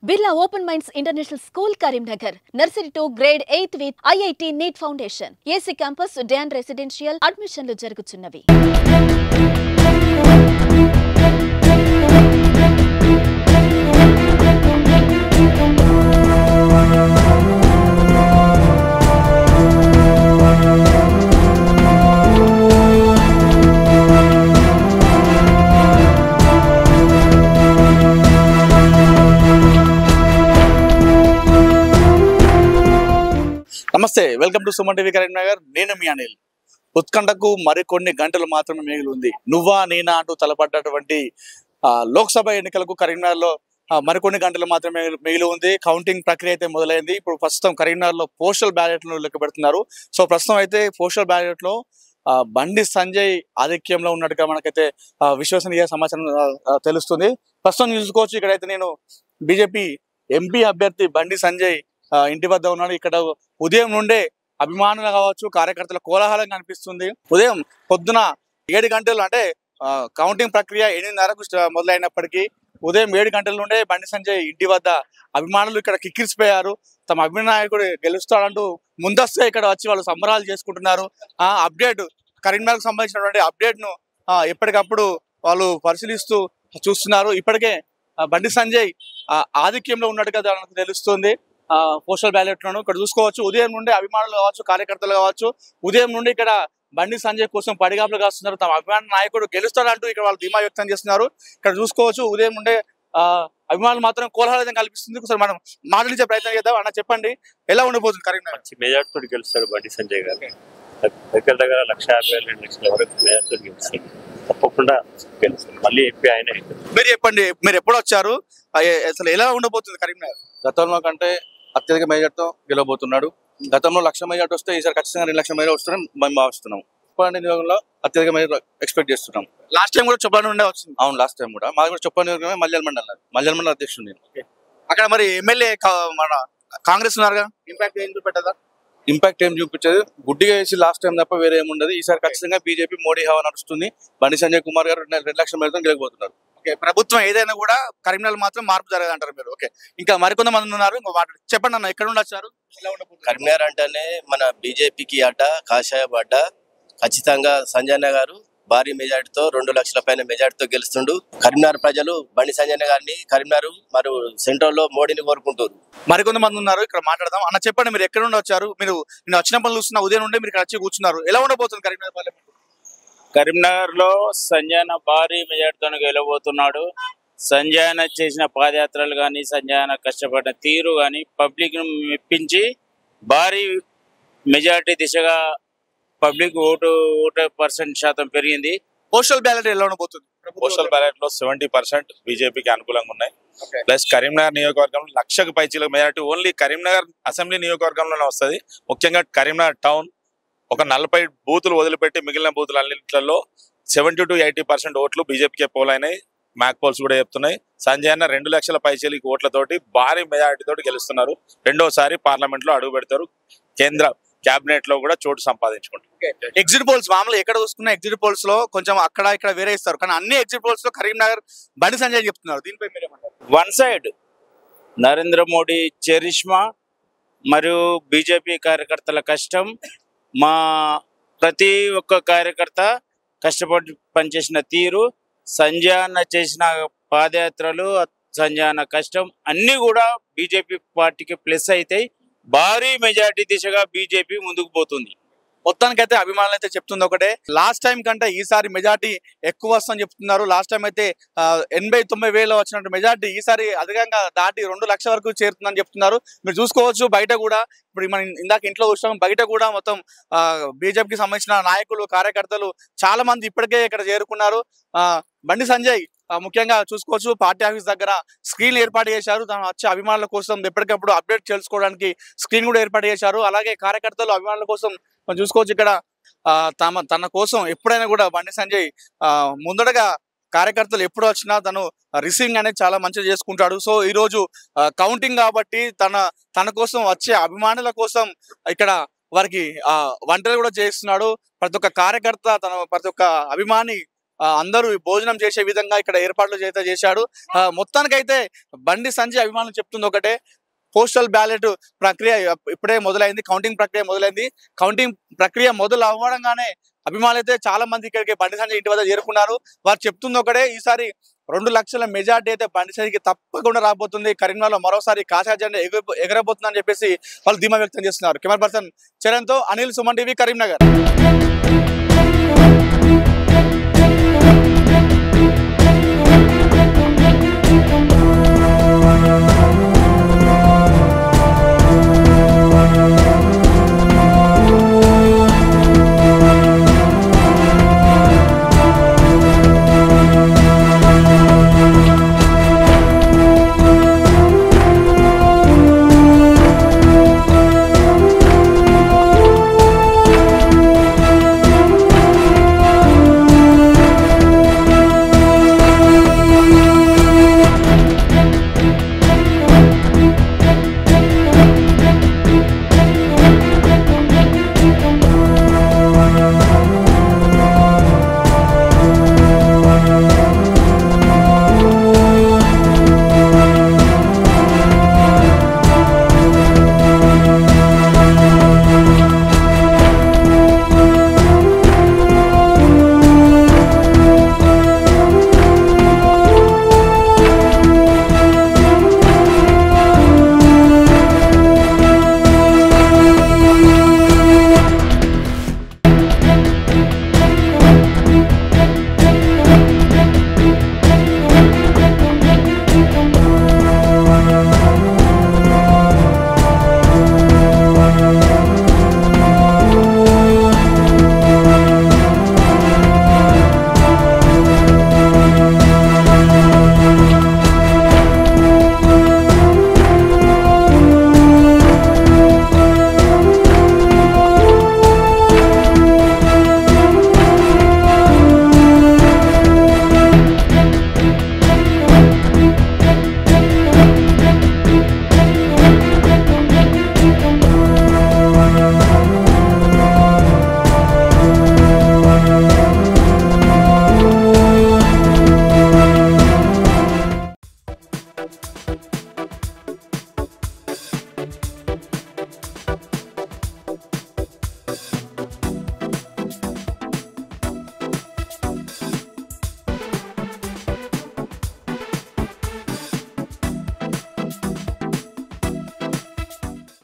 Birla Open Minds International School, Karimnagar. Nursery to grade 8th with IIT NEET Foundation. AC Campus, Dan Residential. Admissionlu jarugutunnavi. నమస్తే, welcome to Suman TV Karimnagar. నేను మీ అనిల్. ఉత్కంఠకు మరికొన్ని గంటలు మాత్రమే మిగిలి ఉంది. నువ్వా నేనా అంటూ తలపడ్డటువంటి లోక్సభ ఎన్నికలకు కరీంనగర్లో మరికొన్ని గంటలు మాత్రమే మిగిలి ఉంది. కౌంటింగ్ ప్రక్రియ అయితే మొదలైంది. ఇప్పుడు ప్రస్తుతం కరీంనగర్లో పోస్టల్ బ్యాలెట్లను లెక్క పెడుతున్నారు. సో ప్రస్తుతం అయితే పోస్టల్ బ్యాలెట్లో బండి సంజయ్ ఆధిక్యంలో ఉన్నట్టుగా మనకైతే విశ్వసనీయ సమాచారం తెలుస్తుంది. ప్రస్తుతం చూసుకోవచ్చు, ఇక్కడైతే నేను బీజేపీ ఎంపీ అభ్యర్థి బండి సంజయ్ ఇంటి వద్ద ఉన్నాడు. ఇక్కడ ఉదయం నుండే అభిమానులు కావచ్చు, కార్యకర్తల కోలాహలం కనిపిస్తుంది. ఉదయం పొద్దున 7 గంటలు అంటే కౌంటింగ్ ప్రక్రియ 8:30కు మొదలైనప్పటికీ ఉదయం 7 గంటల నుండే బండి సంజయ్ ఇంటి వద్ద అభిమానులు ఇక్కడ కిక్కిరిసిపోయారు. తమ అభినాయకుడు గెలుస్తాడంటూ ముందస్తుగా ఇక్కడ వచ్చి వాళ్ళు సంబరాలు చేసుకుంటున్నారు. అప్డేట్ కరీంనగర్కు సంబంధించినటువంటి అప్డేట్ ను ఎప్పటికప్పుడు వాళ్ళు పరిశీలిస్తూ చూస్తున్నారు. ఇప్పటికే బండి సంజయ్ ఆధిక్యంలో ఉన్నట్టుగా మనకు తెలుస్తుంది. పోస్టల్ బ్యాలెట్లను ఇక్కడ చూసుకోవచ్చు. ఉదయం నుండి అభిమానులు కావచ్చు, కార్యకర్తలు కావచ్చు, ఉదయం నుండి ఇక్కడ బండి సంజయ్ కోసం పడిగాపులు కాస్తున్నారు. తమ అభిమాన నాయకుడు గెలుస్తాడంటూ ఇక్కడ వాళ్ళు ధీమా వ్యక్తం చేస్తున్నారు. ఇక్కడ చూసుకోవచ్చు, ఉదయం నుండే అభిమానులు మాత్రం కోలాహలం కల్పిస్తుంది. ఒకసారి మనం మాట్లాడించే ప్రయత్నం చేద్దాం. అన్న, చెప్పండి, ఎలా ఉండిపోతుంది కరీంనగర్? మెజార్టీ తోటి గెలుస్తాడు బండి సంజయ్ గారు. దగ్గర 1,50,000 2 లక్షల వరకు మెజార్టీ గెలుస్తాడు. తప్పకుండా గెలుస్తాడు. మళ్ళీ ఎంపీ ఆయనే. మీరు చెప్పండి, మీరు ఎప్పుడు వచ్చారు, అసలు ఎలా ఉండబోతుంది కరీంనగర్? గతంలో కంటే అత్యధిక మెజార్టీతో గెలవబోతున్నాడు. గతంలో 1,00,000 మెజార్టీ వస్తే ఈసారి ఖచ్చితంగా 2,00,000 మెజార్టీ వస్తుందని మేము భావిస్తున్నాం. చొప్పదండి నియోజకంలో అత్యధిక మెజార్టీ ఎక్స్పెక్ట్ చేస్తున్నాం. లాస్ట్ టైం కూడా చొప్పదండి నుండే వచ్చింది. అవును, లాస్ట్ టైం కూడా మాది కూడా చొప్పదండి నియోజకమే. మల్యాల మండలం అధ్యక్షుడు నేను. అక్కడ మరి ఎమ్మెల్యే మన కాంగ్రెస్ ఉన్నారుగా, ఇంపాక్ట్ ఏం చూపెట్టదా? ఇంపాక్ట్ ఏం చూపించేది, గుడ్డిగా వేసి లాస్ట్ టైం తప్ప వేరే ఏముండదు. ఈసారి ఖచ్చితంగా బీజేపీ మోడీ హవా నడుస్తుంది. బండి సంజయ్ కుమార్ గారు 2,00,000 మెజార్టీతో గెలవబోతున్నారు. ప్రభుత్వం ఏదైనా కూడా కరీంనగర్ మాత్రం మార్పు జరగదంటారు మీరు? ఓకే, ఇంకా మరికొంతమంది ఉన్నారు. చెప్పండి అన్న, ఎక్కడ ఉండొచ్చారు? కరీంనగర్ అంటేనే మన బీజేపీకి అడ్డ, కాషాయ అడ్డ. ఖచ్చితంగా సంజయ్ గారు భారీ మెజార్టీతో 2 లక్షల పైన మెజార్టీతో గెలుస్తుండు. కరీంనగర్ ప్రజలు బండి సంజయ్ గారిని, కరీంనగర్ మరియు సెంట్రల్ లో మోడీని కోరుకుంటారు. మరికొంతమంది ఉన్నారు, ఇక్కడ మాట్లాడదాం. అన్న, చెప్పండి, మీరు ఎక్కడ నుండి వచ్చారు? మీరు నేను వచ్చిన పనులు చూస్తున్నా, ఉదయం నుండి మీరు ఇక్కడ వచ్చి కూర్చున్నారు. ఎలా ఉండబోతుంది కరీంనగర్ పార్లమెంట్? కరీంనగర్ లో సంజయ్ భారీ మెజార్టీతో గెలవబోతున్నాడు. సంజయ్ చేసిన పాదయాత్రలు కానీ, సంజయ్ కష్టపడిన తీరు కానీ పబ్లిక్ ను మెప్పించి భారీ మెజార్టీ దిశగా పబ్లిక్ ఓటు %% పెరిగింది. పోస్టల్ బ్యాలెట్ ఎలా ఉండబోతుంది? పోస్టల్ బ్యాలెట్ లో 70% బీజేపీకి అనుకూలంగా ఉన్నాయి. ప్లస్ కరీంనగర్ నియోజకవర్గంలో 1,00,000కు పైచీల మెజారిటీ ఓన్లీ కరీంనగర్ అసెంబ్లీ నియోజకవర్గంలోనే వస్తుంది. ముఖ్యంగా కరీంనగర్ టౌన్ ఒక 40 బూతులు వదిలిపెట్టి మిగిలిన బూతులు అన్నింటిలో 70 to 80% ఓట్లు బీజేపీకే పోలైనాయి. మ్యాక్ పోల్స్ కూడా చెప్తున్నాయి. సంజయ్ అన్న 2 లక్షల పైచీలకి ఓట్లతోటి భారీ మెజారిటీ తోటి గెలుస్తున్నారు. రెండోసారి పార్లమెంట్ లో అడుగు పెడతారు. కేంద్ర కేబినెట్ లో కూడా చోటు సంపాదించుకుంటారు. ఎగ్జిట్ పోల్స్ మామూలు ఎక్కడ చూసుకున్న ఎగ్జిట్ పోల్స్ లో కొంచెం అక్కడ ఇక్కడ వేరే ఇస్తారు, కానీ అన్ని ఎగ్జిట్ పోల్స్ లో కరీంనగర్ బండి సంజయ్ చెప్తున్నారు. దీనిపై మీరేమంటారు? One side Narendra Modi charisma మరియు బీజేపీ కార్యకర్తల కష్టం, మా ప్రతి ఒక్క కార్యకర్త కష్టపడి పనిచేసిన తీరు, సంజయ్ అన్న చేసిన పాదయాత్రలు, సంజయ్ అన్న కష్టం అన్ని కూడా బీజేపీ పార్టీకి ప్లస్ అవుతాయి. భారీ మెజార్టీ దిశగా బీజేపీ ముందుకు పోతుంది. మొత్తానికైతే అభిమానులు అయితే చెప్తుంది ఒకటే, లాస్ట్ టైం కంటే ఈసారి మెజార్టీ ఎక్కువ వస్తుందని చెప్తున్నారు. లాస్ట్ టైం అయితే 80-90 వేలు వచ్చినట్టు మెజార్టీ ఈసారి అధికంగా దాటి 2 లక్షల వరకు చేరుతుందని చెప్తున్నారు. మీరు చూసుకోవచ్చు, బయట కూడా ఇప్పుడు మనం ఇందాక ఇంట్లో చూస్తాం, బయట కూడా మొత్తం బీజేపీకి సంబంధించిన నాయకులు, కార్యకర్తలు చాలా మంది ఇప్పటికే ఇక్కడ చేరుకున్నారు. బండి సంజయ్ ముఖ్యంగా చూసుకోవచ్చు, పార్టీ ఆఫీస్ దగ్గర స్క్రీన్ ఏర్పాటు చేశారు. తను వచ్చే అభిమానుల కోసం ఎప్పటికప్పుడు అప్డేట్ తెలుసుకోవడానికి స్క్రీన్ కూడా ఏర్పాటు చేశారు. అలాగే కార్యకర్తలు అభిమానుల కోసం మనం చూసుకోవచ్చు, ఇక్కడ తన కోసం ఎప్పుడైనా కూడా బండి సంజయ్ ముందడగా కార్యకర్తలు ఎప్పుడు వచ్చినా తను రిసీవింగ్ అనేది చాలా మంచిగా చేసుకుంటాడు. సో ఈ రోజు కౌంటింగ్ కాబట్టి తన కోసం వచ్చే అభిమానుల కోసం ఇక్కడ వారికి వంటలు కూడా చేస్తున్నాడు. ప్రతి ఒక్క కార్యకర్త, ప్రతి ఒక్క అభిమాని అందరూ భోజనం చేసే విధంగా ఇక్కడ ఏర్పాట్లు చేశాడు. మొత్తానికైతే బండి సంజయ్ అభిమానులు చెప్తుంది ఒకటే, పోస్టల్ బ్యాలెట్ ప్రక్రియ ఇప్పుడే మొదలైంది, కౌంటింగ్ ప్రక్రియ మొదలైంది. కౌంటింగ్ ప్రక్రియ మొదలు అవ్వడంగానే అభిమానులు అయితే చాలా మంది ఇక్కడికి బండి సంజయ్ ఇంటి వద్ద చేరుకున్నారు. వారు చెప్తుంది ఒకటే, ఈసారి 2 లక్షల మెజార్టీ అయితే బండి సంజయ్కి తప్పకుండా రాబోతుంది. కరీంనగర్లో మరోసారి కాషాయ జెండా ఎగరబోతుందని చెప్పేసి వాళ్ళు ధీమా వ్యక్తం చేస్తున్నారు. కెమెరా పర్సన్ చరణ్తో అనిల్, సుమన్ టీవీ, కరీంనగర్.